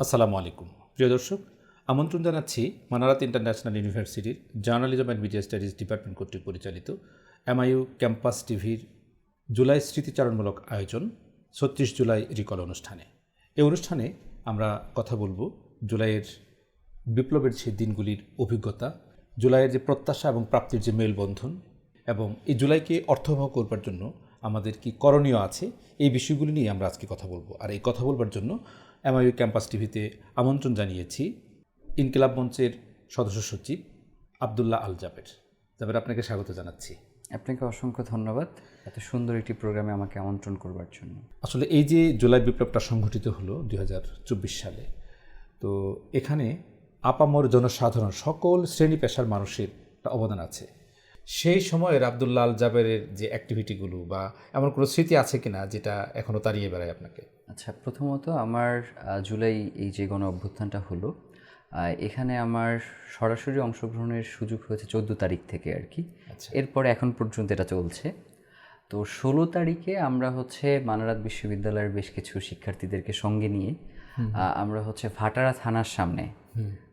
আসসালামু আলাইকুম প্রিয় দর্শক, আমন্ত্রণ জানাচ্ছি মানারাত ইন্টারন্যাশনাল ইউনিভার্সিটির journalism and media studies department কর্তৃক পরিচালিত এমআইইউ ক্যাম্পাস টিভির জুলাই স্মৃতিচারণমূলক আয়োজন ৩৬ জুলাই রিকল অনুষ্ঠানে। এই অনুষ্ঠানে আমরা কথা বলবো জুলাইয়ের বিপ্লবের সেই দিনগুলির অভিজ্ঞতা, জুলাইয়ের যে প্রত্যাশা এবং প্রাপ্তির যে মেলবন্ধন, এবং এই জুলাইকে অর্থবহ করবার জন্য আমাদের কি করণীয় আছে, এই বিষয়গুলি নিয়ে আমরা আজকে কথা বলবো। আর এই কথা বলবার জন্য এমআইইউ ক্যাম্পাস টিভিতে আমন্ত্রণ জানিয়েছি ইনকিলাব মঞ্চের সদস্য সচিব আবদুল্লাহ আল জাবের। আপনাকে স্বাগত জানাচ্ছি। আপনাকে অসংখ্য ধন্যবাদ এত সুন্দর একটি প্রোগ্রামে আমাকে আমন্ত্রণ করবার জন্য। আসলে এই যে জুলাই বিপ্লবটা সংঘটিত হলো 2024 সালে, তো এখানে আপামর জনসাধারণ সকল শ্রেণী পেশার মানুষের অবদান আছে। সেই সময়ের আবদুল্লাহ আল জাবেরের যে অ্যাক্টিভিটিগুলো বা এমন কোনো স্মৃতি আছে কিনা যেটা এখনও তাড়িয়ে বেড়ায় আপনাকে? আচ্ছা, প্রথমত আমার জুলাই এই যে গণ অভ্যুত্থানটা হলো, এখানে আমার সরাসরি অংশগ্রহণের সুযোগ হয়েছে 14 তারিখ থেকে আর কি। এরপরে এখন পর্যন্ত এটা চলছে। তো 16 তারিখে আমরা মানারাত বিশ্ববিদ্যালয়ের বেশ কিছু শিক্ষার্থীদেরকে সঙ্গে নিয়ে আমরা ভাটারা থানার সামনে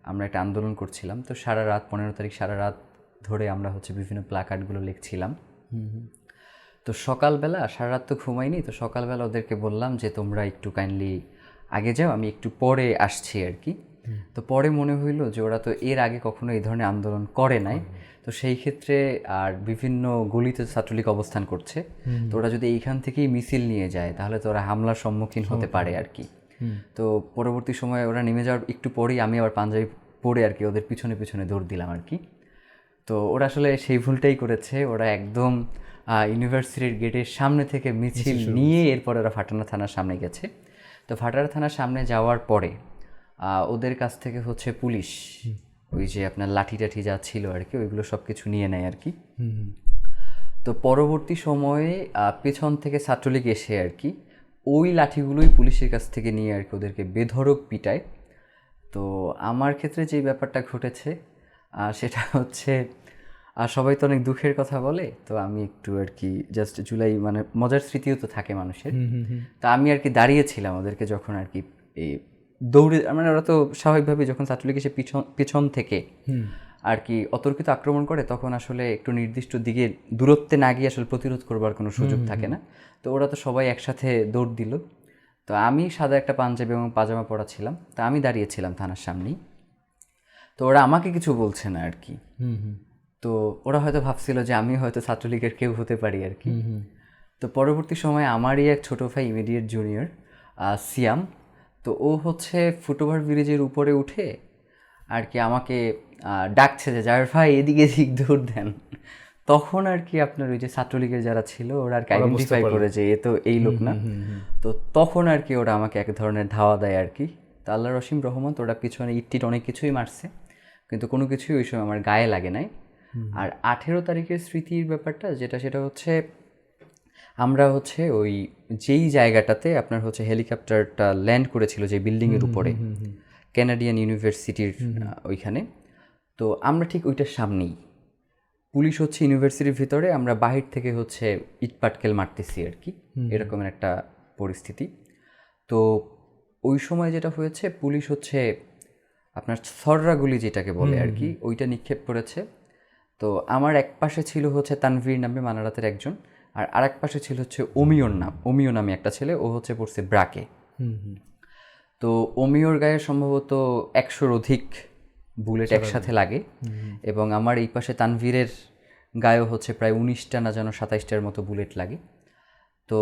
আমরা একটা আন্দোলন করছিলাম। তো সারা রাত 15 তারিখ সারা রাত ধরে আমরা বিভিন্ন প্ল্যাকার্ডগুলো লিখছিলাম। তো সকালবেলা সারা রাত তো ঘুমাইনি, তো সকালবেলা ওদেরকে বললাম যে তোমরা একটু কাইন্ডলি আগে যাও, আমি একটু পরে আসছি আর কি। তো পরে মনে হইলো যে ওরা তো এর আগে কখনো এই ধরনের আন্দোলন করে নাই, তো সেই ক্ষেত্রে আর বিভিন্ন গলিতে ছাত্রলীগ অবস্থান করছে, তো ওরা যদি এইখান থেকেই মিছিল নিয়ে যায় তাহলে তো ওরা হামলার সম্মুখীন হতে পারে আর কি। তো পরবর্তী সময়ে ওরা নেমে যাওয়ার একটু পরেই আমি আবার পাঞ্জাবি পরে আর কি ওদের পিছনে পিছনে দৌড় দিলাম আর কি। তো ওরা আসলে সেই ভুলটাই করেছে, ওরা একদম ইউনিভার্সিটির গেটের সামনে থেকে মিছিল নিয়ে এরপরে ওরা ফাটানা থানার সামনে গেছে। তো ফাটানা থানার সামনে যাওয়ার পরে ওদের কাছ থেকে পুলিশ ওই যে আপনার লাঠি টাঠি যা ছিল আর কি ওইগুলো সব কিছু নিয়ে নেয় আর কি। তো পরবর্তী সময়ে পেছন থেকে ছাত্রলীগ এসে আর কি ওই লাঠিগুলোই পুলিশের কাছ থেকে নিয়ে আর কি ওদেরকে বেধড়ক পিটায়। তো আমার ক্ষেত্রে যে ব্যাপারটা ঘটেছে সেটা সবাই তো অনেক দুঃখের কথা বলে, তো আমি একটু আর কি জাস্ট জুলাই মানে মজার স্মৃতিও তো থাকে মানুষের। তা আমি আর কি দাঁড়িয়েছিলাম ওদেরকে যখন আর কি এই দৌড়ে, মানে ওরা তো স্বাভাবিকভাবেই যখন ছাত্রলীগ এসে পেছন থেকে আর কি অতর্কিত আক্রমণ করে তখন আসলে একটু নির্দিষ্ট দিকে দূরত্বে না গিয়ে আসলে প্রতিরোধ করবার কোনো সুযোগ থাকে না। তো ওরা তো সবাই একসাথে দৌড় দিল। তো আমি সাদা একটা পাঞ্জাবি এবং পাজামা পরা ছিলাম, তা আমি দাঁড়িয়েছিলাম থানার সামনেই। তো ওরা আমাকে কিছু বলছে না আর কি। তো ওরা হয়তো ভাবছিল যে আমি হয়তো ছাত্রলীগের কেউ হতে পারি আর কি। তো পরবর্তী সময়ে আমারই এক ছোটো ভাই ইমিডিয়েট জুনিয়র সিয়াম, তো ও ফুটওভার ব্রিজের উপরে উঠে আর কি আমাকে ডাকছে যে জায়ের ভাই এদিকে দিক দৌড় দেন। তখন আর কি আপনার ওই যে ছাত্রলীগের যারা ছিল ওরা আর কি আইডেন্টিফাই করে যে এ তো এই লোক না। তো তখন আর কি ওরা আমাকে এক ধরনের ধাওয়া দেয় আর কি। তো আল্লাহ রহিম রহমত ওরা পিছনে ইট অনেক কিছুই মারছে, কিন্তু কোনো কিছুই ওই সময় আমার গায়ে লাগে নাই। আর 18 তারিখের স্মৃতির ব্যাপারটা যেটা সেটা আমরা ওই যেই জায়গাটাতে আপনার হেলিকপ্টারটা ল্যান্ড করেছিল যে বিল্ডিংয়ের উপরে ক্যানাডিয়ান ইউনিভার্সিটির ওইখানে, তো আমরা ঠিক ওইটার সামনেই পুলিশ ইউনিভার্সিটির ভিতরে, আমরা বাহির থেকে ইট পাটকেল মারতেছি আর কি, এরকমের একটা পরিস্থিতি। তো ওই সময় যেটা হয়েছে পুলিশ আপনার ছররা গুলি যেটাকে বলে আর কি ওইটা নিক্ষেপ করেছে। তো আমার এক পাশে ছিল তানভীর নামে মানারাতের একজন, আর আরেক পাশে ছিল অমিয় নামে একটা ছেলে, ও পড়ছে ব্রাকে। তো অমিয়র গায়ে সম্ভবত 100-র অধিক বুলেট একসাথে লাগে, এবং আমার এই পাশে তানভীরের গায়েও প্রায় 19টা না যেন 27টার মতো বুলেট লাগে। তো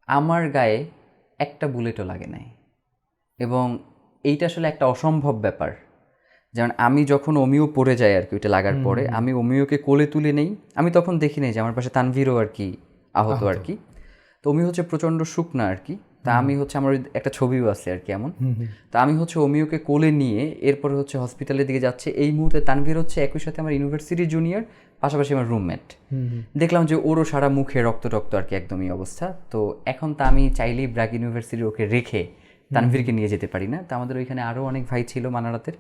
আমার গায়ে একটা বুলেটও লাগে নাই, এবং এইটা আসলে একটা অসম্ভব ব্যাপার। যেমন আমি যখন অমিও পড়ে যাই আর কি ওইটা লাগার পরে আমি অমিওকে কোলে তুলে নেই, আমি তখন দেখি নাই যে আমার পাশে তানভীরও আর কি আহত আর কি। তো অমি প্রচণ্ড শুকনা আর কি, তা আমি আমার একটা ছবিও আছে আর কি এমন। তা আমি অমিওকে কোলে নিয়ে এরপরে হসপিটালের দিকে যাচ্ছে। এই মুহূর্তে তানভীর একই সাথে আমার ইউনিভার্সিটির জুনিয়র, পাশাপাশি আমার রুমমেট। দেখলাম যে ওরও সারা মুখে রক্ত আর কি একদমই অবস্থা। তো এখন তা আমি চাইলেই ব্র্যাক ইউনিভার্সিটি ওকে রেখে তানভীরকে নিয়ে যেতে পারি না। তো আমাদের ওইখানে আরও অনেক ভাই ছিল মানারাতের,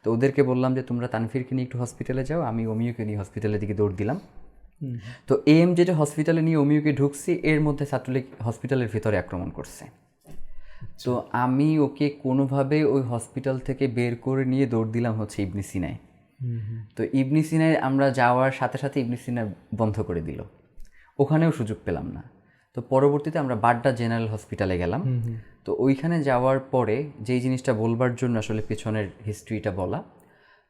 তো ওদেরকে বললাম যে তোমরা তানভীরকে নিয়ে একটু হসপিটালে যাও, আমি অমিওকে নিয়ে হসপিটালের দিকে দৌড় দিলাম। তো এম যেটা হসপিটালে নিয়ে অমিওকে ঢুকছি, এর মধ্যে ছাত্রলীগ হসপিটালের ভিতরে আক্রমণ করছে। তো আমি ওকে কোনোভাবে ওই হসপিটাল থেকে বের করে নিয়ে দৌড় দিলাম হচ্ছে ইবনে সিনায়। তো ইবনে সিনায় আমরা যাওয়ার সাথে সাথে ইবনে সিনা বন্ধ করে দিল, ওখানেও সুযোগ পেলাম না। তো পরবর্তীতে আমরা বাড্ডা জেনারেল হসপিটালে গেলাম। তো ওইখানে যাওয়ার পরে যেই জিনিসটা বলবার জন্য আসলে পেছনের হিস্ট্রিটা বলা,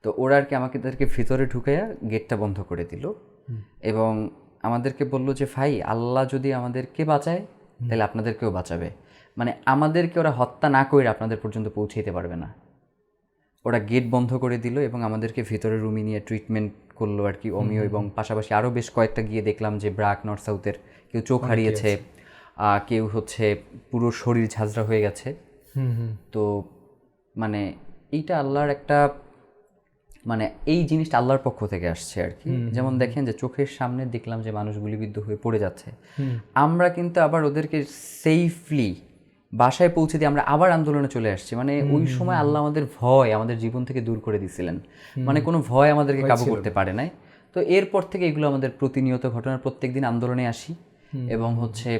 তো ওরা আর কি আমাদেরকে ভিতরে ঢুকাইয়া গেটটা বন্ধ করে দিল এবং আমাদেরকে বলল যে ভাই, আল্লাহ যদি আমাদেরকে বাঁচায় তাহলে আপনাদেরকেও বাঁচাবে, মানে আমাদেরকে ওরা হত্যা না করে আপনাদের পর্যন্ত পৌঁছাইতে পারবে না। ওরা গেট বন্ধ করে দিল এবং আমাদেরকে ভিতরে রুমে নিয়ে ট্রিটমেন্ট করলো আর কি, হোমিও এবং পাশাপাশি আরও বেশ কয়েকটা গিয়ে দেখলাম যে ব্রাক নর্থ সাউথের কেউ চোখ হারিয়েছে, কেউ হচ্ছে পুরো শরীর ঝাঁঝরা হয়ে গেছে। তো মানে এইটা আল্লাহর একটা, মানে এই জিনিসটা আল্লাহর পক্ষ থেকে আসছে আর কি। যেমন দেখেন যে চোখের সামনে দেখলাম যে মানুষ গুলিবিদ্ধ হয়ে পড়ে যাচ্ছে, আমরা কিন্তু আবার ওদেরকে সেফলি বাসায় পৌঁছে দিয়ে আমরা আবার আন্দোলনে চলে আসছি। মানে ওই সময় আল্লাহ আমাদের ভয় আমাদের জীবন থেকে দূর করে দিয়েছিলেন, মানে কোনো ভয় আমাদেরকে কাবু করতে পারে নাই। তো এরপর থেকে এগুলো আমাদের প্রতিনিয়ত ঘটনা, প্রত্যেক দিন আন্দোলনে আসি এবং হচ্ছে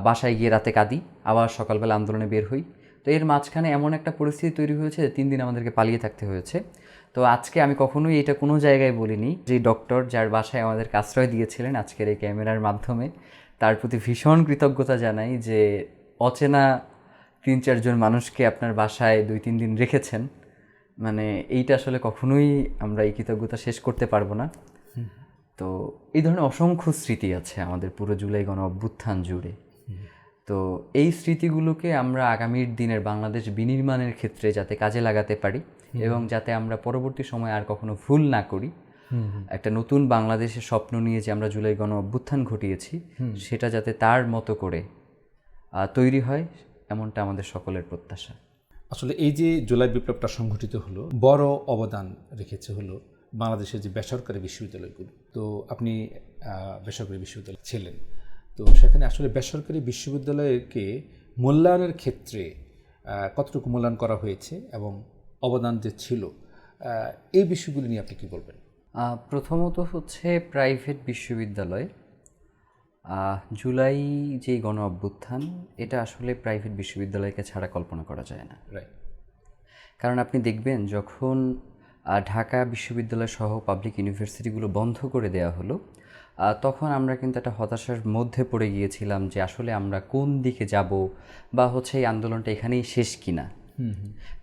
বাসায় গিয়ে রাতে কাঁদি, আবার সকালবেলা আন্দোলনে বের হই। তো এর মাঝখানে এমন একটা পরিস্থিতি তৈরি হয়েছে যে 3 দিন আমাদেরকে পালিয়ে থাকতে হয়েছে। তো আজকে আমি কখনোই এটা কোনো জায়গায় বলিনি, যে ডক্টর যার বাসায় আমাদেরকে আশ্রয় দিয়েছিলেন আজকের এই ক্যামেরার মাধ্যমে, তার প্রতি ভীষণ কৃতজ্ঞতা জানাই যে অচেনা 3-4 জন মানুষকে আপনার বাসায় 2-3 দিন রেখেছেন। মানে এইটা আসলে কখনোই আমরা এই কৃতজ্ঞতা শেষ করতে পারবো না। তো এই ধরনের অসংখ্য স্মৃতি আছে আমাদের পুরো জুলাই গণ অভ্যুত্থান জুড়ে। তো এই স্মৃতিগুলোকে আমরা আগামীর দিনের বাংলাদেশ বিনির্মাণের ক্ষেত্রে যাতে কাজে লাগাতে পারি এবং যাতে আমরা পরবর্তী সময়ে আর কখনো ভুল না করি, একটা নতুন বাংলাদেশের স্বপ্ন নিয়ে যে আমরা জুলাই গণ অভ্যুত্থান ঘটিয়েছি সেটা যাতে তার মতো করে তৈরি হয়, এমনটা আমাদের সকলের প্রত্যাশা। আসলে এই যে জুলাই বিপ্লবটা সংঘটিত হলো, বড় অবদান রেখেছে হলো বাংলাদেশের যে বেসরকারি বিশ্ববিদ্যালয়গুলো। তো আপনি বেসরকারি বিশ্ববিদ্যালয় ছিলেন, তো সেখানে আসলে বেসরকারি বিশ্ববিদ্যালয়কে মূল্যায়নের ক্ষেত্রে কতটুকু মূল্যায়ন করা হয়েছে এবং অবদান যে ছিল, এই বিষয়গুলি নিয়ে আপনি কী বলবেন? প্রথমত হচ্ছে প্রাইভেট বিশ্ববিদ্যালয়, জুলাই যে গণ অভ্যুত্থান, এটা আসলে প্রাইভেট বিশ্ববিদ্যালয়কে ছাড়া কল্পনা করা যায় না। কারণ আপনি দেখবেন যখন ঢাকা বিশ্ববিদ্যালয় সহ পাবলিক ইউনিভার্সিটিগুলো বন্ধ করে দেওয়া হলো, তখন আমরা কিন্তু একটা হতাশার মধ্যে পড়ে গিয়েছিলাম যে আসলে আমরা কোন দিকে যাব, বা হচ্ছে এই আন্দোলনটা এখানেই শেষ কিনা।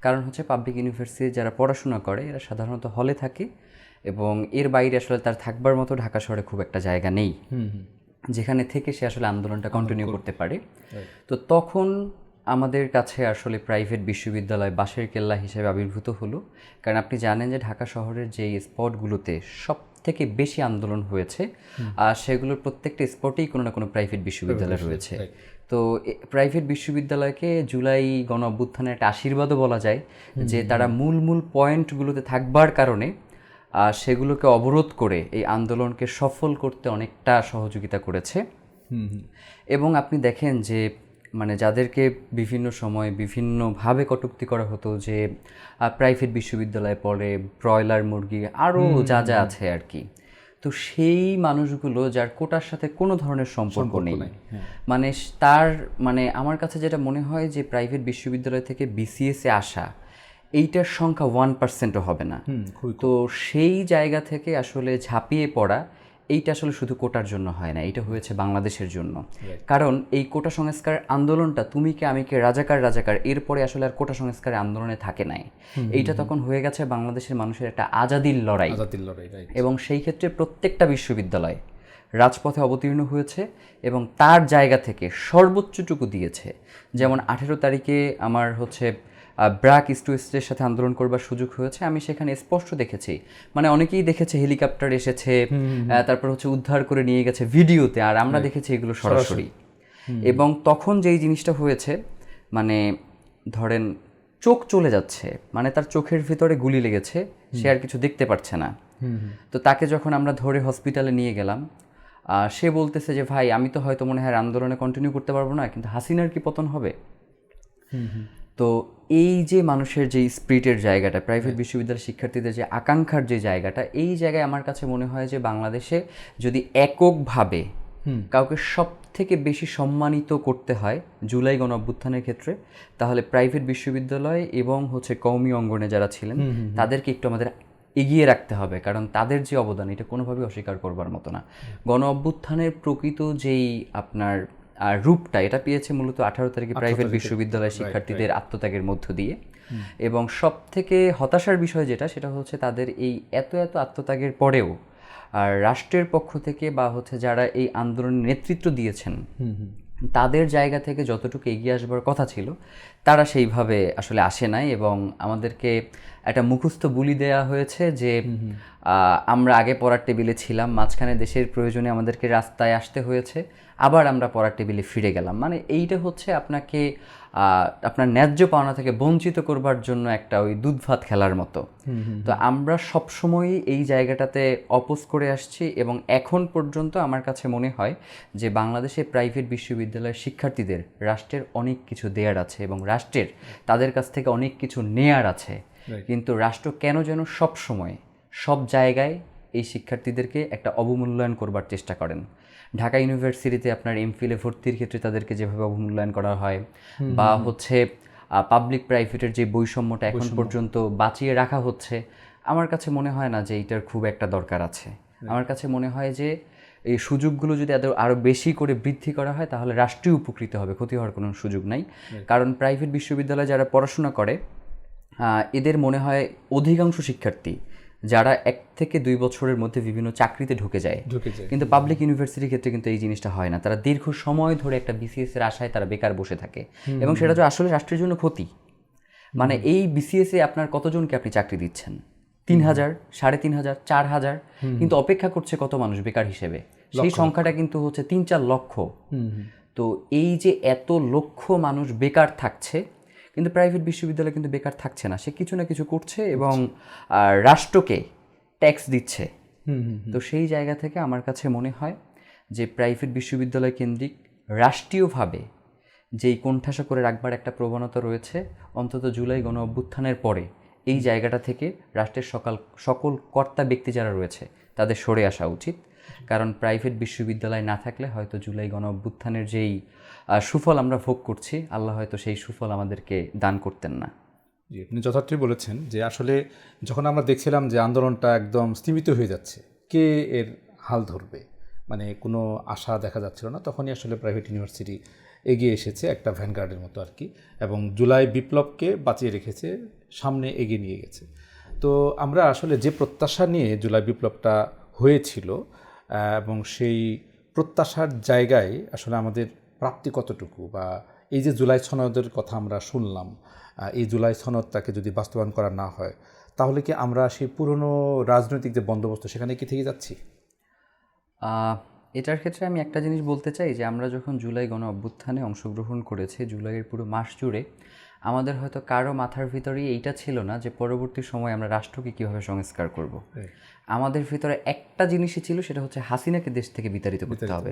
কারণ হচ্ছে পাবলিক ইউনিভার্সিটি যারা পড়াশোনা করে এরা সাধারণত হলে থাকে এবং এর বাইরে আসলে তার থাকবার মতো ঢাকা শহরে খুব একটা জায়গা নেই যেখানে থেকে সে আসলে আন্দোলনটা কন্টিনিউ করতে পারে। তো তখন আমাদের কাছে আসলে প্রাইভেট বিশ্ববিদ্যালয় বাঁশের কেল্লা হিসেবে আবির্ভূত হলো। কারণ আপনি জানেন যে ঢাকা শহরের যে স্পটগুলোতে সব থেকে বেশি আন্দোলন হয়েছে, আর সেগুলোর প্রত্যেকটা স্পটেই কোনো না কোনো প্রাইভেট বিশ্ববিদ্যালয় রয়েছে। তো প্রাইভেট বিশ্ববিদ্যালয়কে জুলাই গণ অভ্যুত্থানের একটা আশীর্বাদও বলা যায় যে তারা মূল পয়েন্টগুলোতে থাকবার কারণে সেগুলোকে অবরোধ করে এই আন্দোলনকে সফল করতে অনেকটা সহযোগিতা করেছে। এবং আপনি দেখেন যে মানে যাদেরকে বিভিন্ন সময় বিভিন্নভাবে কটূক্তি করা হতো যে প্রাইভেট বিশ্ববিদ্যালয়ে পড়ে, ব্রয়লার মুরগি আরও যা যা আছে আর কি, তো সেই মানুষগুলো যার কোটার সাথে কোনো ধরনের সম্পর্ক নেই, মানে তার মানে আমার কাছে যেটা মনে হয় যে প্রাইভেট বিশ্ববিদ্যালয় থেকে বিসিএসে আসা এইটার সংখ্যা 1%ও হবে না। তো সেই জায়গা থেকে আসলে ঝাঁপিয়ে পড়া এইটা আসলে শুধু কোটার জন্য হয় না, এটা হয়েছে বাংলাদেশের জন্য। কারণ এই কোটা সংস্কার আন্দোলনটা তুমি কে আমি কে রাজাকার এরপরে আসলে আর কোটা সংস্কারের আন্দোলনে থাকে নাই। এইটা তখন হয়ে গেছে বাংলাদেশের মানুষের একটা আজাদির লড়াই। এবং সেই ক্ষেত্রে প্রত্যেকটা বিশ্ববিদ্যালয় রাজপথে অবতীর্ণ হয়েছে এবং তার জায়গা থেকে সর্বোচ্চটুকু দিয়েছে। যেমন 18 তারিখে আমার হচ্ছে ব্রাক ইস্ট ওয়েস্টের সাথে আন্দোলন করবার সুযোগ হয়েছে, আমি সেখানে স্পষ্ট দেখেছি, মানে অনেকেই দেখেছে হেলিকপ্টার এসেছে, তারপর হচ্ছে উদ্ধার করে নিয়ে গেছে ভিডিওতে, আর আমরা দেখেছি এগুলো সরাসরি। এবং তখন যেই জিনিসটা হয়েছে, মানে ধরেন চোখ চলে যাচ্ছে, মানে তার চোখের ভিতরে গুলি লেগেছে, সে আর কিছু দেখতে পারছে না। তো তাকে যখন আমরা ধরে হসপিটালে নিয়ে গেলাম, সে বলতেছে যে ভাই আমি তো হয়তো মনে হয় আন্দোলনে কন্টিনিউ করতে পারবো না, কিন্তু হাসিনার কি পতন হবে? তো এই যে মানুষের যে স্পিরিটের জায়গাটা, প্রাইভেট বিশ্ববিদ্যালয়ের শিক্ষার্থীদের যে আকাঙ্ক্ষার যে জায়গাটা, এই জায়গায় আমার কাছে মনে হয় যে বাংলাদেশে যদি এককভাবে কাউকে সব থেকে বেশি সম্মানিত করতে হয় জুলাই গণ অভ্যুত্থানের ক্ষেত্রে, তাহলে প্রাইভেট বিশ্ববিদ্যালয় এবং হচ্ছে কওমি অঙ্গনে যারা ছিলেন তাদেরকে একটু আমাদের এগিয়ে রাখতে হবে, কারণ তাদের যে অবদান এটা কোনোভাবেই অস্বীকার করবার মতো না। গণ অভ্যুত্থানের প্রকৃত যেই আপনার রূপটা এটা পেয়েছে মূলত 18 তারিখে প্রাইভেট বিশ্ববিদ্যালয়ের শিক্ষার্থীদের আত্মত্যাগের মধ্য দিয়ে। এবং সব থেকে হতাশার বিষয় যেটা, সেটা হচ্ছে তাদের এই এত এত আত্মত্যাগের পরেও আর রাষ্ট্রের পক্ষ থেকে বা হচ্ছে যারা এই আন্দোলনের নেতৃত্ব দিয়েছেন তাদের জায়গা থেকে যতটুকু এগিয়ে আসবার কথা ছিল তারা সেইভাবে আসলে আসে নাই। এবং আমাদেরকে একটা মুখস্থ বুলি দেয়া হয়েছে যে আমরা আগে পড়ার টেবিলে ছিলাম, মাঝখানে দেশের প্রয়োজনে আমাদেরকে রাস্তায় আসতে হয়েছে, আবার আমরা পড়ার টেবিলে ফিরে গেলাম। মানে এইটা হচ্ছে আপনাকে আপনার ন্যায্য পাওনা থেকে বঞ্চিত করবার জন্য একটা ওই দুধ ভাত খেলার মতো। তো আমরা সবসময়ই এই জায়গাটাতে অপোজ করে আসছি এবং এখন পর্যন্ত আমার কাছে মনে হয় যে বাংলাদেশে প্রাইভেট বিশ্ববিদ্যালয়ের শিক্ষার্থীদের রাষ্ট্রের অনেক কিছু দেয়ার আছে এবং রাষ্ট্রের তাদের কাছ থেকে অনেক কিছু নেয়ার আছে, কিন্তু রাষ্ট্র কেন যেন সবসময় সব জায়গায় এই শিক্ষার্থীদেরকে একটা অবমূল্যায়ন করবার চেষ্টা করেন। ঢাকা ইউনিভার্সিটিতে আপনার এমফিলে ভর্তির ক্ষেত্রে তাদেরকে যেভাবে অবমূল্যায়ন করা হয়, বা হচ্ছে পাবলিক প্রাইভেটের যে বৈষম্যটা এখন পর্যন্ত বাঁচিয়ে রাখা হচ্ছে, আমার কাছে মনে হয় না যে এইটার খুব একটা দরকার আছে। আমার কাছে মনে হয় যে এই সুযোগগুলো যদি আরও বেশি করে বৃদ্ধি করা হয় তাহলে রাষ্ট্রীয় উপকৃত হবে, ক্ষতি হওয়ার কোনো সুযোগ নাই। কারণ প্রাইভেট বিশ্ববিদ্যালয়ে যারা পড়াশোনা করে এদের মনে হয় অধিকাংশ শিক্ষার্থী যারা 1 থেকে 2 বছরের মধ্যে বিভিন্ন চাকরিতে ঢুকে যায়, কিন্তু পাবলিক ইউনিভার্সিটির ক্ষেত্রে কিন্তু এই জিনিসটা হয় না। তারা দীর্ঘ সময় ধরে একটা বিসিএস এর আশায় তারা বেকার বসে থাকে এবং সেটা তো আসলে রাষ্ট্রের জন্য ক্ষতি। মানে এই বিসিএস এ আপনার কতজনকে আপনি চাকরি দিচ্ছেন? 3000, 3500, 4000, কিন্তু অপেক্ষা করছে কত মানুষ বেকার হিসেবে? সেই সংখ্যাটা কিন্তু হচ্ছে 3-4 লক্ষ। তো এই যে এত লক্ষ মানুষ বেকার থাকছে, কিন্তু প্রাইভেট বিশ্ববিদ্যালয় কিন্তু বেকার থাকছে না, সে কিছু না কিছু করছে এবং রাষ্ট্রকে ট্যাক্স দিচ্ছে। তো সেই জায়গা থেকে আমার কাছে মনে হয় যে প্রাইভেট বিশ্ববিদ্যালয় কেন্দ্রিক রাষ্ট্রীয়ভাবে যেই কোণঠাসা করে রাখবার একটা প্রবণতা রয়েছে, অন্তত জুলাই গণ অভ্যুত্থানের পরে এই জায়গাটা থেকে রাষ্ট্রের সকল কর্তা ব্যক্তি যারা রয়েছে তাদের সরে আসা উচিত। কারণ প্রাইভেট বিশ্ববিদ্যালয় না থাকলে হয়তো জুলাই গণ অভ্যুত্থানের যেই সুফল আমরা ভোগ করছি, আল্লাহ হয়তো সেই সুফল আমাদেরকে দান করতেন না। জি, আপনি যথার্থই বলেছেন যে আসলে যখন আমরা দেখছিলাম যে আন্দোলনটা একদম স্তীমিত হয়ে যাচ্ছে, কে এর হাল ধরবে, মানে কোনো আশা দেখা যাচ্ছিল না, তখনই আসলে প্রাইভেট ইউনিভার্সিটি এগিয়ে এসেছে একটা ভ্যানগার্ডের মতো আর কি, এবং জুলাই বিপ্লবকে বাঁচিয়ে রেখেছে, সামনে এগিয়ে নিয়ে গেছে। তো আমরা আসলে যে প্রত্যাশা নিয়ে জুলাই বিপ্লবটা হয়েছিল এবং সেই প্রত্যাশার জায়গায় আসলে আমাদের প্রাপ্তি কতটুকু, বা এই যে জুলাই সনদের কথা আমরা শুনলাম, এই জুলাই সনদটাকে যদি বাস্তবায়ন করা না হয় তাহলে কি আমরা সেই পুরনো রাজনৈতিক যে বন্দোবস্ত সেখানে কি থেকে যাচ্ছি? এটার ক্ষেত্রে আমি একটা জিনিস বলতে চাই যে আমরা যখন জুলাই গণ অভ্যুত্থানে অংশগ্রহণ করেছি, জুলাইয়ের পুরো মাস জুড়ে আমাদের হয়তো কারো মাথার ভিতরেই এইটা ছিল না যে পরবর্তী সময় আমরা রাষ্ট্রকে কীভাবে সংস্কার করব। আমাদের ভিতরে একটা জিনিসই ছিল, সেটা হচ্ছে হাসিনাকে দেশ থেকে বিতাড়িত করতে হবে।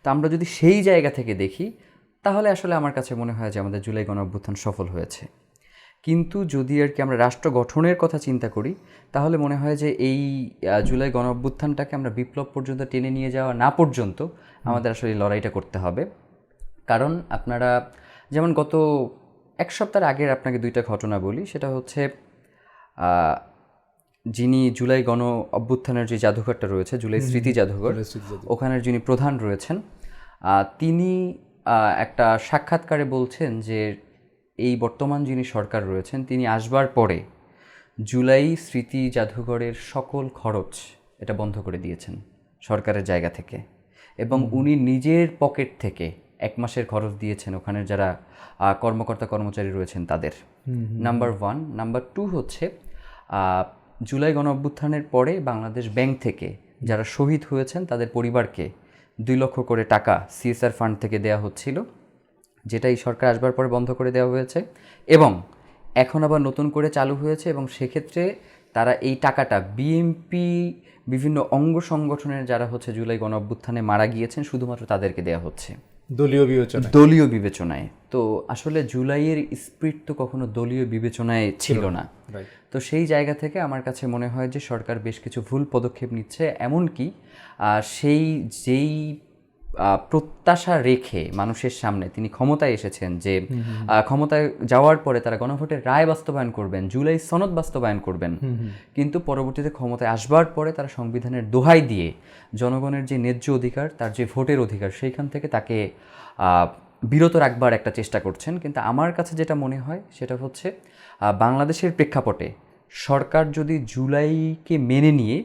তো আমরা যদি সেই জায়গা থেকে দেখি তাহলে আসলে আমার কাছে মনে হয় যে আমাদের জুলাই গণ অভ্যুত্থান সফল হয়েছে। কিন্তু যদি আর কি আমরা রাষ্ট্র গঠনের কথা চিন্তা করি তাহলে মনে হয় যে এই জুলাই গণ অভ্যুত্থানটাকে আমরা বিপ্লব পর্যন্ত টেনে নিয়ে যাওয়া না পর্যন্ত আমাদের আসলে লড়াইটা করতে হবে। কারণ আপনারা যেমন গত 1 সপ্তাহ আগের আপনাকে 2টা ঘটনা বলি, সেটা হচ্ছে যিনি জুলাই গণ অভ্যুত্থানের যে জাদুঘরটা রয়েছে, জুলাই স্মৃতি জাদুঘর, ওখানের যিনি প্রধান রয়েছেন তিনি একটা সাক্ষাৎকারে বলছেন যে এই বর্তমান যিনি সরকার রয়েছেন তিনি আসবার পরে জুলাই স্মৃতি জাদুঘরের সকল খরচ এটা বন্ধ করে দিয়েছেন সরকারের জায়গা থেকে, এবং উনি নিজের পকেট থেকে 1 মাসের খরচ দিয়েছেন ওখানের যারা কর্মকর্তা কর্মচারী রয়েছেন তাদের। নাম্বার 1। নাম্বার 2 হচ্ছে জুলাই গণ অভ্যুত্থানের পরে বাংলাদেশ ব্যাংক থেকে যারা শহীদ হয়েছেন তাদের পরিবারকে 2 লক্ষ করে টাকা সিএসআর ফান্ড থেকে দেওয়া হচ্ছিল, যেটা এই সরকার আসবার পরে বন্ধ করে দেওয়া হয়েছে এবং এখন আবার নতুন করে চালু হয়েছে। এবং সেক্ষেত্রে তারা এই টাকাটা বিএনপি বিভিন্ন অঙ্গ সংগঠনের যারা হচ্ছে জুলাই গণ অভ্যুত্থানে মারা গিয়েছেন শুধুমাত্র তাদেরকে দেওয়া হচ্ছে দলীয় বিবেচনায়। তো আসলে জুলাইয়ের স্পিরিট তো কখনো দলীয় বিবেচনায় ছিল না। তো সেই জায়গা থেকে আমার কাছে মনে হয় যে সরকার বেশ কিছু ভুল পদক্ষেপ নিচ্ছে, এমনকি যেই প্রত্যাশা রেখে মানুষের সামনে তিনি ক্ষমতায় এসেছেন যে ক্ষমতায় যাওয়ার পরে তারা গণভোটের রায় বাস্তবায়ন করবেন, জুলাই সনদ বাস্তবায়ন করবেন, কিন্তু পরবর্তীতে ক্ষমতায় আসবার পরে তারা সংবিধানের দোহাই দিয়ে জনগণের যে ন্যায্য অধিকার, তার যে ভোটের অধিকার, সেইখান থেকে তাকে বিরত রাখবার একটা চেষ্টা করছেন। কিন্তু আমার কাছে যেটা মনে হয় সেটা হচ্ছে বাংলাদেশের প্রেক্ষাপটে সরকার যদি জুলাইকে মেনে নিয়ে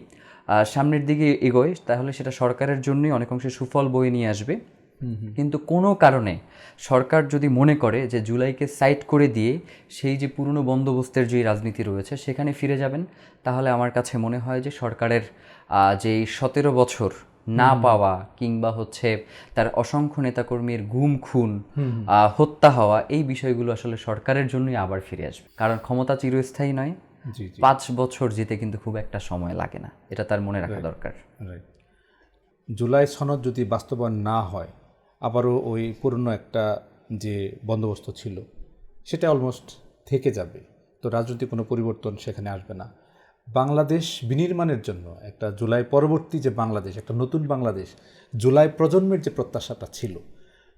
সামনের দিকে এগোয় তাহলে সেটা সরকারের জন্যই অনেক অংশে সুফল বয়ে নিয়ে আসবে। কিন্তু কোনো কারণে সরকার যদি মনে করে যে জুলাইকে সাইড করে দিয়ে সেই যে পুরনো বন্দোবস্তের যে রাজনীতি রয়েছে সেখানে ফিরে যাবেন, তাহলে আমার কাছে মনে হয় যে সরকারের যে 17 বছর না পাওয়া কিংবা হচ্ছে তার অসংখ্য নেতাকর্মীর গুম খুন হত্যা হওয়া, এই বিষয়গুলো আসলে সরকারের জন্যই আবার ফিরে আসবে। কারণ ক্ষমতা চিরস্থায়ী নয়, 5 বছর যেতে কিন্তু খুব একটা সময় লাগে না, এটা তার মনে রাখা দরকার। জুলাই সনদ যদি বাস্তবায়ন না হয়, আবারও ওই পুরনো একটা যে বন্দোবস্ত ছিল সেটা অলমোস্ট থেকে যাবে, তো রাজনৈতিক কোনো পরিবর্তন সেখানে আসবে না। বাংলাদেশ বিনির্মাণের জন্য একটা জুলাই পরবর্তী যে বাংলাদেশ, একটা নতুন বাংলাদেশ, জুলাই প্রজন্মের যে প্রত্যাশাটা ছিল,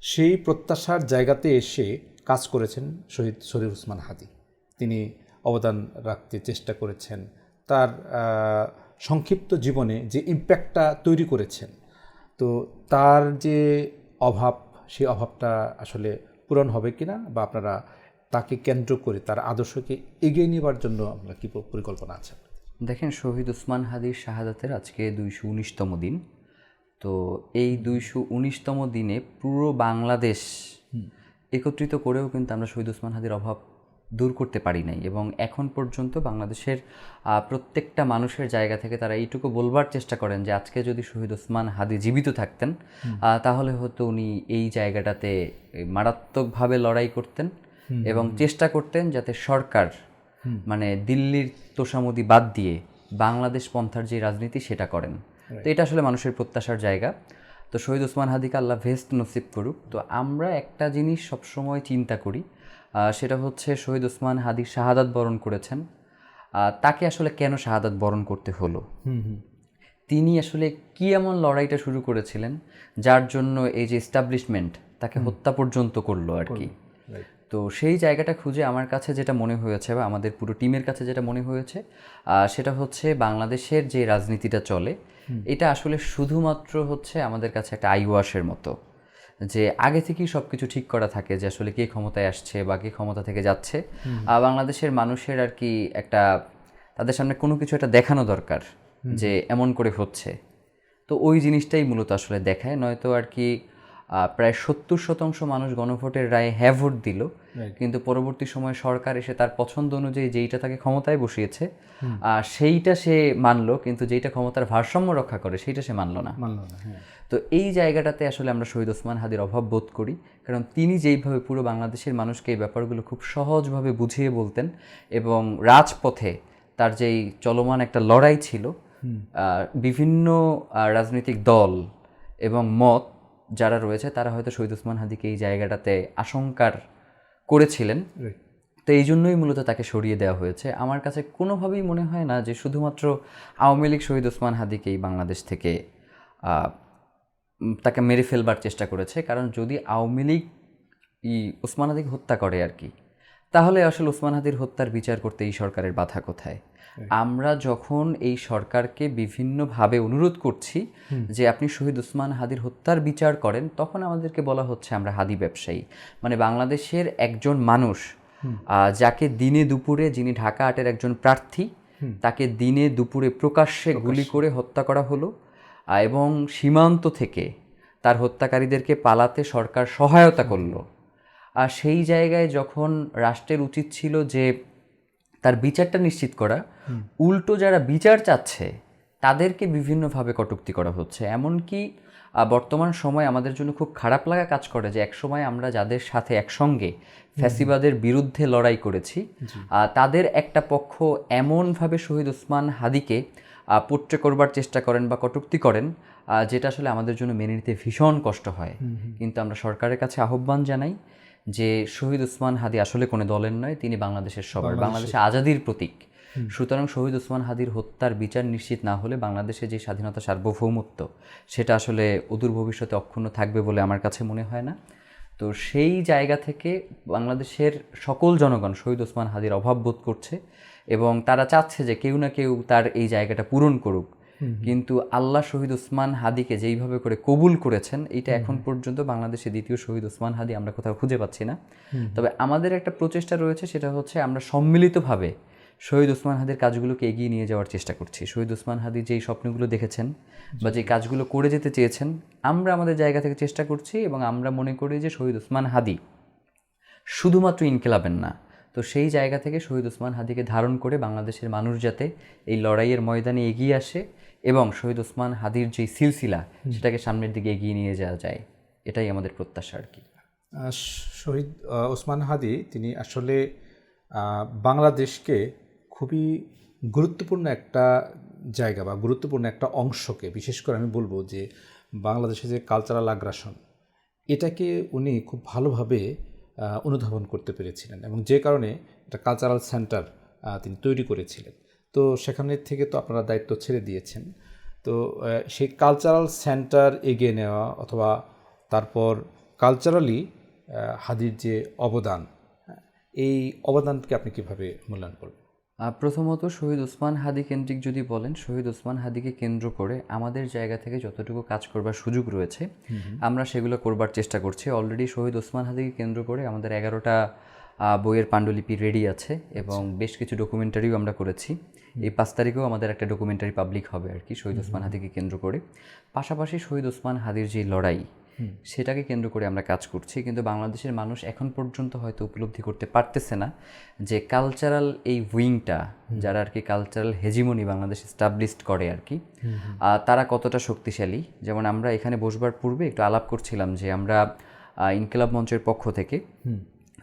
সেই প্রত্যাশার জায়গাতে এসে কাজ করেছেন শহীদ শরীফ ওসমান হাদী। তিনি অবদান রাখতে চেষ্টা করেছেন, তার সংক্ষিপ্ত জীবনে যে ইম্প্যাক্টটা তৈরি করেছেন, তো তার যে অভাব, সেই অভাবটা আসলে পূরণ হবে কিনা, বা আপনারা তাকে কেন্দ্র করে তার আদর্শকে এগিয়ে নেবার জন্য আপনার কী পরিকল্পনা আছে? দেখেন, শহীদ ওসমান হাদীর শাহাদাতের আজকে 219তম দিন। তো এই 219তম দিনে পুরো বাংলাদেশ একত্রিত করেও কিন্তু আমরা শহীদ ওসমান হাদীর অভাব দূর করতে পারি নাই, এবং এখন পর্যন্ত বাংলাদেশের প্রত্যেকটা মানুষের জায়গা থেকে তারা এইটুকু বলবার চেষ্টা করেন যে আজকে যদি শহীদ ওসমান হাদী জীবিত থাকতেন তাহলে হয়তো উনি এই জায়গাটাতে মারাত্মকভাবে লড়াই করতেন এবং চেষ্টা করতেন যাতে সরকার মানে দিল্লির তোষামোদি বাদ দিয়ে বাংলাদেশ পন্থার যে রাজনীতি সেটা করেন। তো এটা আসলে মানুষের প্রত্যাশার জায়গা। তো শহীদ ওসমান হাদীকে আল্লাহ ভেস্ট নসিব করুক। তো আমরা একটা জিনিস সবসময় চিন্তা করি, সেটা হচ্ছে শহীদ ওসমান হাদী শাহাদাত বরণ করেছেন, তাকে আসলে কেন শাহাদাত বরণ করতে হলো, তিনি আসলে কি এমন লড়াইটা শুরু করেছিলেন যার জন্য এই যে এস্টাবলিশমেন্ট তাকে হত্যা পর্যন্ত করলো আর কি। তো সেই জায়গাটা খুঁজে আমার কাছে যেটা মনে হয়েছে বা আমাদের পুরো টিমের কাছে যেটা মনে হয়েছে সেটা হচ্ছে বাংলাদেশের যে রাজনীতিটা চলে এটা আসলে শুধুমাত্র হচ্ছে আমাদের কাছে একটা আইওয়াশের মতো, যে আগে থেকেই সব কিছু ঠিক করা থাকে যে আসলে কে ক্ষমতায় আসছে বা কে ক্ষমতা থেকে যাচ্ছে। বাংলাদেশের মানুষের আর কি একটা তাদের সামনে কোনো কিছু একটা দেখানো দরকার যে এমন করে হচ্ছে। তো ওই জিনিসটাই মূলত আসলে দেখায়, নয়তো আর কি প্রায় 70% মানুষ গণভোটের রায়ে হ্যাঁ ভোট দিল, কিন্তু পরবর্তী সময় সরকার এসে তার পছন্দ অনুযায়ী যেইটা তাকে ক্ষমতায় বসিয়েছে সেইটা সে মানলো, কিন্তু যেইটা ক্ষমতার ভারসাম্য রক্ষা করে সেইটা সে মানলো না। তো এই জায়গাটাতে আসলে আমরা শহীদ ওসমান হাদীর অভাব বোধ করি, কারণ তিনি যেইভাবে পুরো বাংলাদেশের মানুষকে এই ব্যাপারগুলো খুব সহজভাবে বুঝিয়ে বলতেন, এবং রাজপথে তার যেই চলমান একটা লড়াই ছিল, বিভিন্ন রাজনৈতিক দল এবং মত যারা রয়েছে তারা হয়তো শহীদ ওসমান হাদীকে এই জায়গাটাতে আশঙ্কার করেছিলেন। তো এই জন্যই মূলত তাকে সরিয়ে দেওয়া হয়েছে। আমার কাছে কোনোভাবেই মনে হয় না যে শুধুমাত্র আওয়ামী লীগ শহীদ ওসমান হাদীকেই বাংলাদেশ থেকে তাকে মেরে ফেলবার চেষ্টা করেছে, কারণ যদি আওয়ামী লীগ ওসমান হাদীকে হত্যা করে আর কি, তাহলে আসলে ওসমান হাদীর হত্যার বিচার করতে এই সরকারের বাধা কোথায়? আমরা যখন এই সরকারকে বিভিন্নভাবে অনুরোধ করছি যে আপনি শহীদ ওসমান হাদীর হত্যার বিচার করেন, তখন আমাদেরকে বলা হচ্ছে আমরা হাদী ব্যবসায়ী। মানে বাংলাদেশের একজন মানুষ যাকে দিনে দুপুরে, যিনি ঢাকা 8-এর একজন প্রার্থী, তাকে দিনে দুপুরে প্রকাশ্যে গুলি করে হত্যা করা হলো, এবং সীমান্ত থেকে তার হত্যাকারীদেরকে পালাতে সরকার সহায়তা করলো। আর সেই জায়গায় যখন রাষ্ট্রের উচিত ছিল যে তার বিচারটা নিশ্চিত করা, উল্টো যারা বিচার চাচ্ছে তাদেরকে বিভিন্নভাবে কটূক্তি করা হচ্ছে। এমনকি বর্তমান সময় আমাদের জন্য খুব খারাপ লাগা কাজ করে যে একসময় আমরা যাদের সাথে একসঙ্গে ফ্যাসিবাদের বিরুদ্ধে লড়াই করেছি তাদের একটা পক্ষ এমনভাবে শহীদ ওসমান হাদীকে পোট্রে করবার চেষ্টা করেন বা কটূক্তি করেন যেটা আসলে আমাদের জন্য মেনে নিতে ভীষণ কষ্ট হয়। কিন্তু আমরা সরকারের কাছে আহ্বান জানাই যে শহীদ ওসমান হাদী আসলে কোনো দলের নয়, তিনি বাংলাদেশের সবার, বাংলাদেশের আজাদির প্রতীক। সুতরাং শহীদ ওসমান হাদির হত্যার বিচার নিশ্চিত না হলে বাংলাদেশে যে স্বাধীনতা সার্বভৌমত্ব সেটা আসলে অদূর ভবিষ্যতে অক্ষুণ্ণ থাকবে বলে আমার কাছে মনে হয় না। তো সেই জায়গা থেকে বাংলাদেশের সকল জনগণ শহীদ ওসমান হাদির অভাব বোধ করছে এবং তারা চাচ্ছে যে কেউ না কেউ তার এই জায়গাটা পূরণ করুক। কিন্তু আল্লাহ শহীদ ওসমান হাদিকে যেইভাবে করে কবুল করেছেন, এটা এখন পর্যন্ত বাংলাদেশে দ্বিতীয় শহীদ ওসমান হাদি আমরা কোথাও খুঁজে পাচ্ছি না। তবে আমাদের একটা প্রচেষ্টা রয়েছে, সেটা হচ্ছে আমরা সম্মিলিতভাবে শহীদ ওসমান হাদির কাজগুলোকে এগিয়ে নিয়ে যাওয়ার চেষ্টা করছি। শহীদ ওসমান হাদি যেই স্বপ্নগুলো দেখেছেন বা যে কাজগুলো করে যেতে চেয়েছেন, আমরা আমাদের জায়গা থেকে চেষ্টা করছি এবং আমরা মনে করি যে শহীদ ওসমান হাদি শুধুমাত্র ইনকিলাবের না। তো সেই জায়গা থেকে শহীদ ওসমান হাদিকে ধারণ করে বাংলাদেশের মানুষ যাতে এই লড়াইয়ের ময়দানে এগিয়ে আসে এবং শহীদ ওসমান হাদির যেই সিলসিলা সেটাকে সামনের দিকে এগিয়ে নিয়ে যাওয়া যায়, এটাই আমাদের প্রত্যাশা আর কি। শহীদ ওসমান হাদি তিনি আসলে বাংলাদেশকে খুবই গুরুত্বপূর্ণ একটা জায়গা বা গুরুত্বপূর্ণ একটা অংশকে, বিশেষ করে আমি বলবো যে বাংলাদেশে যে কালচারাল আগ্রাসন, এটাকে উনি খুব ভালোভাবে অনুধাবন করতে পেরেছিলেন এবং যে কারণে একটা কালচারাল সেন্টার তিনি তৈরি করেছিলেন। তো সেখানে থেকে তো আপনারা দায়িত্ব ছেড়ে দিয়েছেন। তো সেই কালচারাল সেন্টার এগিয়ে নেওয়া অথবা তারপর কালচারালি হাদির যে অবদান, এই অবদানকে আপনি কীভাবে মূল্যায়ন করবেন? প্রথমত শহীদ ওসমান হাদি কেন্দ্রিক যদি বলেন, শহীদ ওসমান হাদিকে কেন্দ্র করে আমাদের জায়গা থেকে যতটুকু কাজ করবার সুযোগ রয়েছে আমরা সেগুলো করবার চেষ্টা করছি। অলরেডি শহীদ ওসমান হাদিকে কেন্দ্র করে আমাদের 11টা বইয়ের পাণ্ডুলিপি রেডি আছে এবং বেশ কিছু ডকুমেন্টারিও আমরা করেছি। এই 5 তারিখেও আমাদের একটা ডকুমেন্টারি পাবলিক হবে আর কি, শহীদ ওসমান হাদিকে কেন্দ্র করে। পাশাপাশি শহীদ ওসমান হাদির যে লড়াই, সেটাকে কেন্দ্র করে আমরা কাজ করছি। কিন্তু বাংলাদেশের মানুষ এখন পর্যন্ত হয়তো উপলব্ধি করতে পারতেছে না যে কালচারাল এই উইংটা, যারা আর কি কালচারাল হেজিমনি বাংলাদেশ এস্টাবলিশড করে আর কি, তারা কতটা শক্তিশালী। যেমন আমরা এখানে বসবার পূর্বে একটু আলাপ করছিলাম যে আমরা ইনকিলাব মঞ্চের পক্ষ থেকে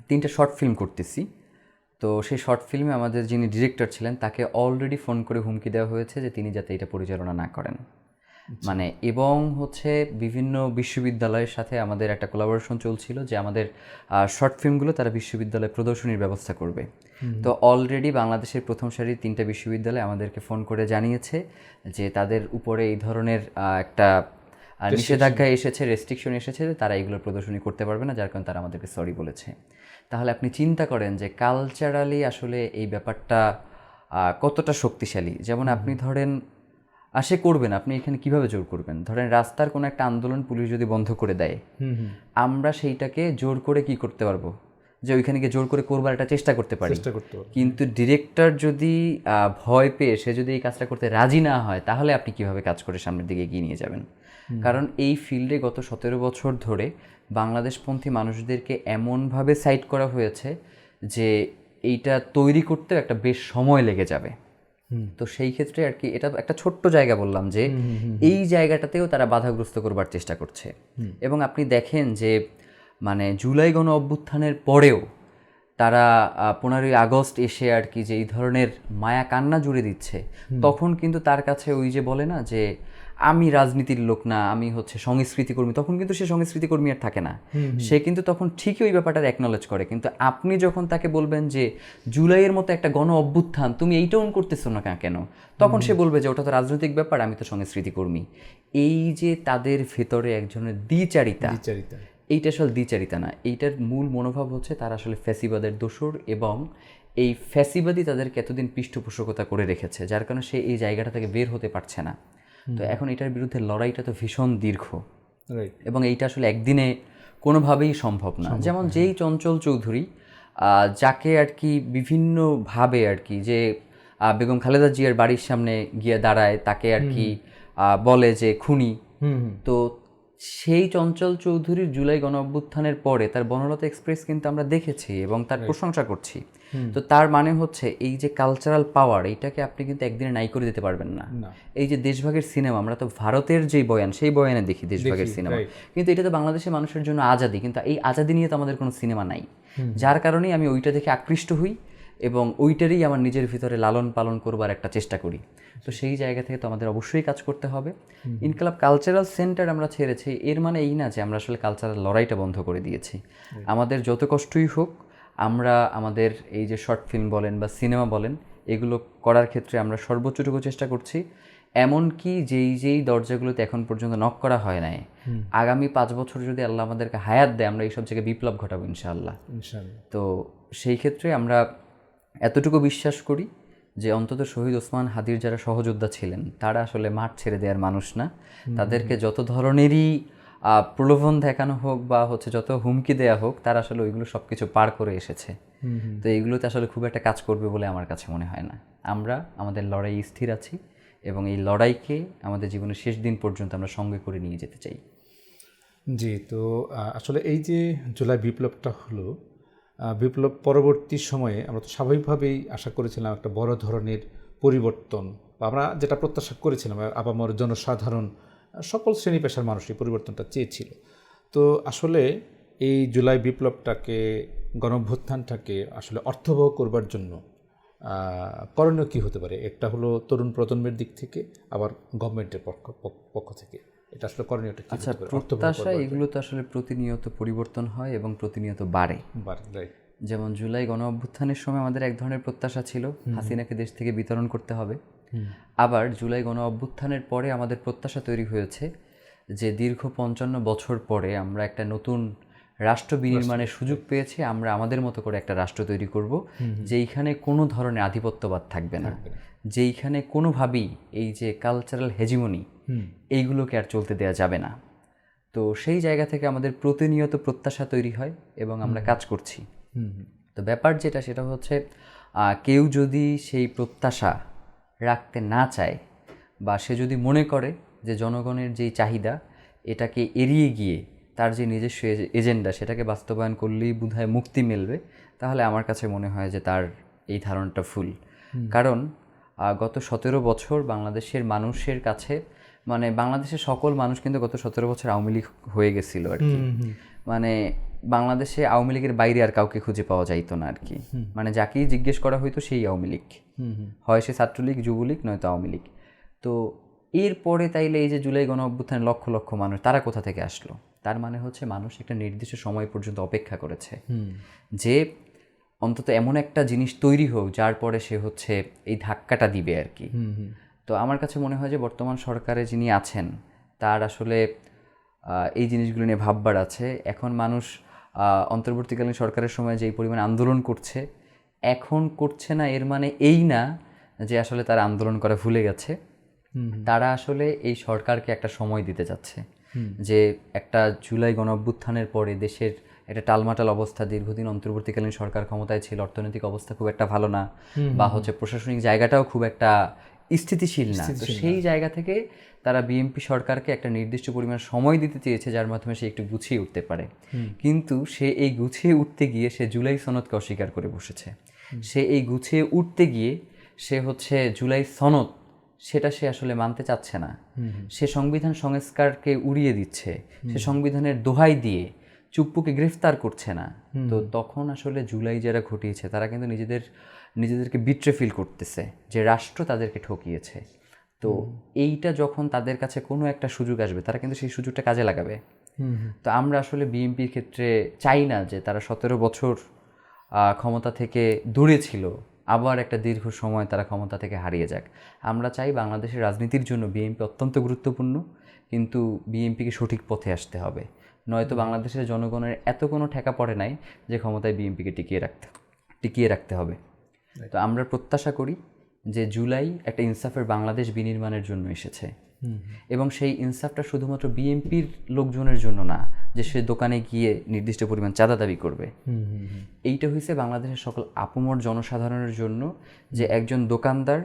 3টা শর্ট ফিল্ম করতেছি। তো সেই শর্ট ফিল্মে আমাদের যিনি ডিরেক্টর ছিলেন তাকে অলরেডি ফোন করে হুমকি দেওয়া হয়েছে যে তিনি যাতে এটা পরিচালনা না করেন। মানে এবং হচ্ছে বিভিন্ন বিশ্ববিদ্যালয়ের সাথে আমাদের একটা কোলাবোরেশন চলছিল যে আমাদের শর্ট ফিল্মগুলো তারা বিশ্ববিদ্যালয়ে প্রদর্শনীর ব্যবস্থা করবে। তো অলরেডি বাংলাদেশের প্রথম সারির 3টা বিশ্ববিদ্যালয় আমাদেরকে ফোন করে জানিয়েছে যে তাদের উপরে এই ধরনের একটা নিষেধাজ্ঞা এসেছে, রেস্ট্রিকশন এসেছে, তারা এগুলো প্রদর্শনী করতে পারবে না, যার কারণে তারা আমাদেরকে সরি বলেছে। তাহলে আপনি চিন্তা করেন যে কালচারালি আসলে এই ব্যাপারটা কতটা শক্তিশালী। যেমন আপনি ধরেন সে করবেন, আপনি এখানে কিভাবে জোর করবেন? ধরেন রাস্তার কোনো একটা আন্দোলন পুলিশ যদি বন্ধ করে দেয়, আমরা সেইটাকে জোর করে কি করতে পারবো? যে ওইখানে গিয়ে জোর করে করবার একটা চেষ্টা করতে পারি। কিন্তু ডিরেক্টর যদি ভয় পেয়ে সে যদি এই কাজটা করতে রাজি না হয়, তাহলে আপনি কিভাবে কাজ করে সামনের দিকে এগিয়ে নিয়ে যাবেন? কারণ এই ফিল্ডে গত 17 বছর ধরে বাংলাদেশপন্থী মানুষদেরকে এমনভাবে সাইড করা হয়েছে যে এইটা তৈরি করতেও একটা বেশ সময় লেগে যাবে। তো সেই ক্ষেত্রে আর কি এটা একটা ছোট্ট জায়গা বললাম যে এই জায়গাটাতেও তারা বাধাগ্রস্ত করবার চেষ্টা করছে। এবং আপনি দেখেন যে মানে জুলাই গণ অভ্যুত্থানের পরেও তারা 15ই আগস্ট এসে আর কি যে এই ধরনের মায়া কান্না জুড়ে দিচ্ছে, তখন কিন্তু তার কাছে ওই যে বলে না যে আমি রাজনীতির লোক না, আমি হচ্ছে সংস্কৃতি কর্মী, তখন কিন্তু সে সংস্কৃতি কর্মী আর থাকে না। সে কিন্তু তখন ঠিকই ওই ব্যাপারটা অ্যাকনলেজ করে। কিন্তু আপনি যখন তাকে বলবেন যে জুলাইয়ের মতো একটা গণ অভ্যুত্থান তুমি এইটা অন করতেছো না কেন, তখন সে বলবে যে ওটা তো রাজনৈতিক ব্যাপার, আমি তো সংস্কৃতি কর্মী। এই যে তাদের ভেতরে একজনের দ্বিচারিতা, এইটা আসলে দ্বিচারিতা না, এইটার মূল মনোভাব হচ্ছে তারা আসলে ফ্যাসিবাদের দোসর এবং এই ফ্যাসিবাদই তাদেরকে এতদিন পৃষ্ঠপোষকতা করে রেখেছে, যার কারণে সে এই জায়গাটা থেকে বের হতে পারছে না। তো এখন এটার বিরুদ্ধে লড়াইটা তো ভীষণ দীর্ঘ এবং এইটা আসলে একদিনে কোনোভাবেই সম্ভব না। যেমন যেই চঞ্চল চৌধুরী, যাকে আর কি বিভিন্নভাবে আর কি যে বেগম খালেদা জিয়ার বাড়ির সামনে গিয়ে দাঁড়ায়, তাকে আর কি বলে যে খুনি, তো সেই চঞ্চল চৌধুরীর জুলাই গণ অভ্যুত্থানের পরে তার বনলতা এক্সপ্রেস কিন্তু আমরা দেখেছি এবং তার প্রশংসা করছি। তো তার মানে হচ্ছে এই যে কালচারাল পাওয়ার, এইটাকে আপনি কিন্তু একদিনে নাই করে দিতে পারবেন না। এই যে দেশভাগের সিনেমা, আমরা তো ভারতের যেই বয়ান সেই বয়ানে দেখি দেশভাগের সিনেমা, কিন্তু এটা তো বাংলাদেশের মানুষের জন্য আজাদি, কিন্তু এই আজাদি নিয়ে তো আমাদের কোনো সিনেমা নাই, যার কারণেই আমি ওইটা দেখে আকৃষ্ট হই এবং ওইটারই আমার নিজের ভিতরে লালন পালন করবার একটা চেষ্টা করি। তো সেই জায়গা থেকে তো আমাদের অবশ্যই কাজ করতে হবে। ইনকিলাব কালচারাল সেন্টার আমরা ছেড়েছি, এর মানে এই না যে আমরা আসলে কালচারাল লড়াইটা বন্ধ করে দিয়েছি। আমাদের যত কষ্টই হোক, আমরা আমাদের এই যে শর্ট ফিল্ম বলেন বা সিনেমা বলেন, এগুলো করার ক্ষেত্রে আমরা সর্বোচ্চটুকু চেষ্টা করছি। এমনকি যেই দরজাগুলোতে এখন পর্যন্ত নক করা হয় নাই, আগামী 5 বছর যদি আল্লাহ আমাদেরকে হায়াত দেয়, আমরা এইসব জায়গায় বিপ্লব ঘটাবো ইনশাআল্লাহ। তো সেই ক্ষেত্রে আমরা এতটুকু বিশ্বাস করি যে অন্তত শহীদ ওসমান হাদির যারা সহযোদ্ধা ছিলেন তারা আসলে মাঠ ছেড়ে দেওয়ার মানুষ না। তাদেরকে যত ধরনেরই প্রলোভন দেখানো হোক বা যত হুমকি দেয়া হোক, তারা আসলে ওইগুলো সব কিছু পার করে এসেছে। তো এইগুলোতে আসলে খুব একটা কাজ করবে বলে আমার কাছে মনে হয় না। আমরা আমাদের লড়াই স্থির আছি এবং এই লড়াইকে আমাদের জীবনের শেষ দিন পর্যন্ত আমরা সঙ্গে করে নিয়ে যেতে চাই। জি, তো আসলে এই যে জুলাই বিপ্লবটা হলো, বিপ্লব পরবর্তী সময়ে আমরা তো স্বাভাবিকভাবেই আশা করেছিলাম একটা বড় ধরনের পরিবর্তন, বা আমরা যেটা প্রত্যাশা করেছিলাম আপামর জনসাধারণ সকল শ্রেণী পেশার মানুষই পরিবর্তনটা চেয়েছিল। তো আসলে এই জুলাই বিপ্লবটাকে, গণঅভ্যুত্থানটাকে আসলে অর্থবহ করবার জন্য করণীয় কী হতে পারে? একটা হলো তরুণ প্রজন্মের দিক থেকে, আবার গভর্নমেন্টের পক্ষ থেকে। এটা আসলে করণীয়টা কী? আচ্ছা, প্রত্যাশা এগুলো তো আসলে প্রতিনিয়ত পরিবর্তন হয় এবং প্রতিনিয়ত বাড়ে। যেমন জুলাই গণ অভ্যুত্থানের সময় আমাদের এক ধরনের প্রত্যাশা ছিল হাসিনাকে দেশ থেকে বিতরণ করতে হবে। আবার জুলাই গণ অভ্যুত্থানের পরে আমাদের প্রত্যাশা তৈরি হয়েছে যে দীর্ঘ 55 বছর পরে আমরা একটা নতুন রাষ্ট্র বিনির্মাণের সুযোগ পেয়েছি, আমরা আমাদের মতো করে একটা রাষ্ট্র তৈরি করব যেইখানে কোনো ধরনের আধিপত্যবাদ থাকবে না, যেইখানে কোনোভাবেই এই যে কালচারাল হেজিমনি এইগুলোকে আর চলতে দেওয়া যাবে না। তো সেই জায়গা থেকে আমাদের প্রতিনিয়ত প্রত্যাশা তৈরি হয় এবং আমরা কাজ করছি। তো ব্যাপার যেটা, সেটা হচ্ছে কেউ যদি সেই প্রত্যাশা রাখতে না চায় বা সে যদি মনে করে যে জনগণের যেই চাহিদা এটাকে এড়িয়ে গিয়ে তার যে নিজস্ব এজেন্ডা সেটাকে বাস্তবায়ন করলেই বোধহয় মুক্তি মিলবে, তাহলে আমার কাছে মনে হয় যে তার এই ধারণাটা ভুল। কারণ গত 17 বছর বাংলাদেশের মানুষের কাছে, মানে বাংলাদেশের সকল মানুষ কিন্তু গত 17 বছর আওয়ামী লীগ হয়ে গেছিল আর কি। মানে বাংলাদেশে আওয়ামী লীগের বাইরে আর কাউকে খুঁজে পাওয়া যাইতো না আর কি। মানে যাকেই জিজ্ঞেস করা হইতো সেই আওয়ামী লীগ, হয় সে ছাত্রলীগ, যুবলীগ, নয়তো আওয়ামী লীগ। তো এরপরে তাইলে এই যে জুলাই গণ অভ্যুত্থানে লক্ষ লক্ষ মানুষ, তারা কোথা থেকে আসলো? তার মানে হচ্ছে মানুষ একটা নির্দিষ্ট সময় পর্যন্ত অপেক্ষা করেছে যে অন্তত এমন একটা জিনিস তৈরি হোক যার পরে সে এই ধাক্কাটা দিবে আর কি। তো আমার কাছে মনে হয় যে বর্তমান সরকারে যিনি আছেন তার আসলে এই জিনিসগুলো নিয়ে ভাববার আছে। এখন মানুষ অন্তর্বর্তীকালীন সরকারের সময় যেই পরিমাণ আন্দোলন করছে, এখন করছে না এর মানে এই না যে আসলে তারা আন্দোলন করা ভুলে গেছে। তারা আসলে এই সরকারকে একটা সময় দিতে যাচ্ছে যে একটা জুলাই গণ অভ্যুত্থানের পরে দেশের একটা টালমাটাল অবস্থা, দীর্ঘদিন অন্তর্বর্তীকালীন সরকার ক্ষমতায় ছিল, অর্থনৈতিক অবস্থা খুব একটা ভালো না, বা প্রশাসনিক জায়গাটাও খুব একটা স্থিতিশীল না। তো সেই জায়গা থেকে তারা বিএনপি সরকারকে একটা নির্দিষ্ট পরিমাণ সময় দিতে চেয়েছে যার মাধ্যমে সে একটু গুছিয়ে উঠতে পারে। কিন্তু সে এই গুছিয়ে উঠতে গিয়ে সে জুলাই সনদকে অস্বীকার করে বসেছে। সে এই গুছিয়ে উঠতে গিয়ে সে জুলাই সনদ সেটা সে আসলে মানতে চাচ্ছে না। সে সংবিধান সংস্কারকে উড়িয়ে দিচ্ছে, সে সংবিধানের দোহাই দিয়ে চুপ্পুকে গ্রেফতার করছে না। তো তখন আসলে জুলাই যারা ঘটিয়েছে তারা কিন্তু নিজেদেরকে বিট্রে ফিল করতেছে যে রাষ্ট্র তাদেরকে ঠকিয়েছে। তো এইটা যখন তাদের কাছে কোনো একটা সুযোগ আসবে তারা কিন্তু সেই সুযোগটা কাজে লাগাবে। তো আমরা আসলে বিএনপির ক্ষেত্রে চাই না যে তারা 17 বছর ক্ষমতা থেকে দূরে ছিল, আবার একটা দীর্ঘ সময় তারা ক্ষমতা থেকে হারিয়ে যাক। আমরা চাই বাংলাদেশের রাজনীতির জন্য বিএনপি অত্যন্ত গুরুত্বপূর্ণ, কিন্তু বিএনপিকে সঠিক পথে আসতে হবে, নয়তো বাংলাদেশের জনগণের এত কোনো ঠেকা পড়ে নাই যে ক্ষমতায় বিএনপিকে টিকিয়ে রাখতে হবে। তো আমরা প্রত্যাশা করি যে জুলাই একটা ইনসাফের বাংলাদেশ বিনির্মাণের জন্য এসেছে, এবং সেই ইনসাফটা শুধুমাত্র বিএনপির লোকজনের জন্য না যে সে দোকানে গিয়ে নির্দিষ্ট পরিমাণ চাঁদা দাবি করবে। এইটা হয়েছে বাংলাদেশের সকল আপামর জনসাধারণের জন্য, যে একজন দোকানদার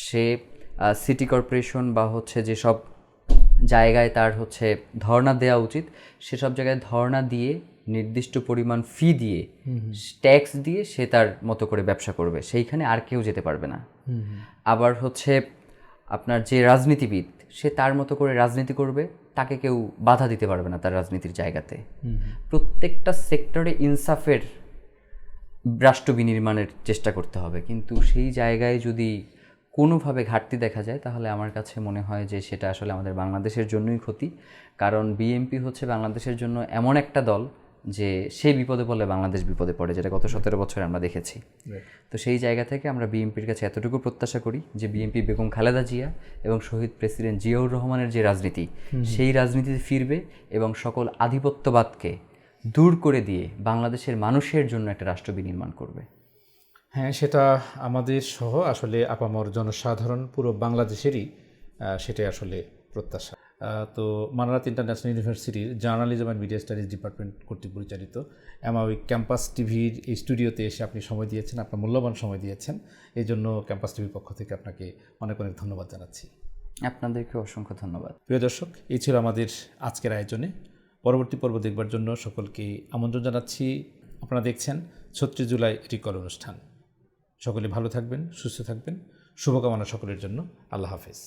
সে সিটি কর্পোরেশন বা যেসব জায়গায় তার ধর্ণা দেওয়া উচিত সেসব জায়গায় ধর্ণা দিয়ে নির্দিষ্ট পরিমাণ ফি দিয়ে, ট্যাক্স দিয়ে সে তার মতো করে ব্যবসা করবে, সেইখানে আর কেউ যেতে পারবে না। আবার আপনার যে রাজনীতিবিদ সে তার মতো করে রাজনীতি করবে, তাকে কেউ বাধা দিতে পারবে না তার রাজনীতির জায়গাতে। প্রত্যেকটা সেক্টরে ইনসাফের রাষ্ট্র বিনির্মাণের চেষ্টা করতে হবে, কিন্তু সেই জায়গায় যদি কোনোভাবে ঘাটতি দেখা যায় তাহলে আমার কাছে মনে হয় যে সেটা আসলে আমাদের বাংলাদেশের জন্যই ক্ষতি। কারণ বিএনপি বাংলাদেশের জন্য এমন একটা দল যে সে বিপদে পড়লে বাংলাদেশ বিপদে পড়ে, যেটা গত 17 বছরে আমরা দেখেছি। তো সেই জায়গা থেকে আমরা বিএনপির কাছে এতটুকু প্রত্যাশা করি যে বিএনপি বেগম খালেদা জিয়া এবং শহীদ প্রেসিডেন্ট জিয়াউর রহমানের যে রাজনীতি, সেই রাজনীতিতে ফিরবে এবং সকল আধিপত্যবাদকে দূর করে দিয়ে বাংলাদেশের মানুষের জন্য একটা রাষ্ট্র বিনির্মাণ করবে। হ্যাঁ, সেটা আমাদের সহ আসলে আপামর জনসাধারণ পুরো বাংলাদেশেরই সেটাই আসলে প্রত্যাশা। তো মানারাত ইন্টারন্যাশনাল ইউনিভার্সিটির journalism and media studies department কর্তৃক পরিচালিত এমআই ক্যাম্পাস টিভির এই স্টুডিওতে এসে আপনি সময় দিয়েছেন, আপনার মূল্যবান সময় দিয়েছেন। এই জন্য ক্যাম্পাস টিভির পক্ষ থেকে আপনাকে অনেক অনেক ধন্যবাদ জানাচ্ছি। আপনাদেরকে অসংখ্য ধন্যবাদ। প্রিয় দর্শক, এই ছিল আমাদের আজকের আয়োজনে। পরবর্তী পর্ব দেখবার জন্য সকলকে আমন্ত্রণ জানাচ্ছি। আপনারা দেখছেন 36 জুলাই রিকল অনুষ্ঠান। সকলে ভালো থাকবেন, সুস্থ থাকবেন। শুভকামনা সকলের জন্য। আল্লাহ হাফেজ।